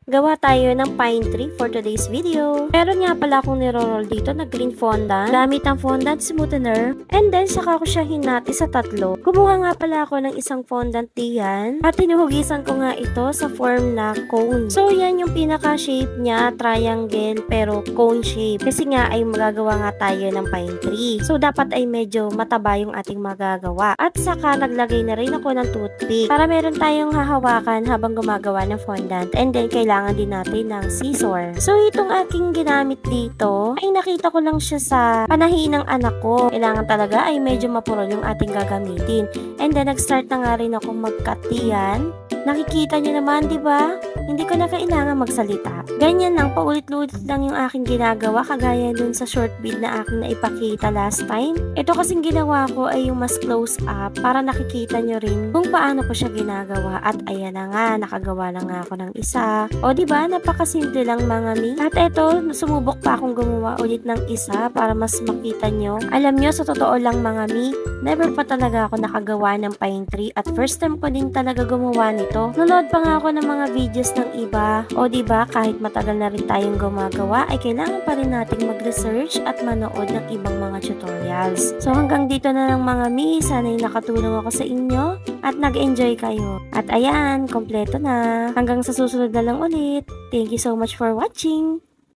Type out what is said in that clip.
Gawa tayo ng pine tree for today's video. Meron nga pala akong niro-roll dito na green fondant. Gamit ang fondant smoothener. And then, saka ko siya hinati sa tatlo. Kumuha nga pala ako ng isang fondant diyan. At tinuhugisan ko nga ito sa form na cone. So, yan yung pinaka-shape niya. Triangle pero cone shape. Kasi nga ay magagawa nga tayo ng pine tree. So, dapat ay medyo mataba yung ating magagawa. At saka, naglagay na rin ako ng toothpick. Para meron tayong hahawakan habang gumagawa ng fondant. And then, kailangan din natin ng scissor. So, itong aking ginamit dito, ay nakita ko lang siya sa panahin ng anak ko. Kailangan talaga ay medyo mapurol yung ating gagamitin. And then, nag-start na nga rin ako mag-cut yan. Nakikita nyo naman, di ba? Hindi ko na kailangan magsalita. Ganyan lang, paulit-ulit lang yung aking ginagawa, kagaya dun sa short vid na aking naipakita last time. Ito kasing ginawa ko ay yung mas close up para nakikita nyo rin kung paano ko siya ginagawa. At ayan na nga, nakagawa na nga ako ng isa. O di ba, napakasimple lang mga mi. At eto, sumubok pa akong gumawa ulit ng isa para mas makita nyo. Alam nyo, sa totoo lang mga mi, never pa talaga ako nakagawa ng pine tree at first time ko din talaga gumawa nito. Nanood pa nga ako ng mga videos ng iba. O di ba, kahit matagal na rin tayong gumagawa, ay kailangan pa rin nating mag-research at manood ng ibang mga tutorials. So hanggang dito na lang mga mi, sana'y nakatulong ako sa inyo at nag-enjoy kayo. At ayan, kompleto na. Hanggang sa susunod na lang ulit. Thank you so much for watching.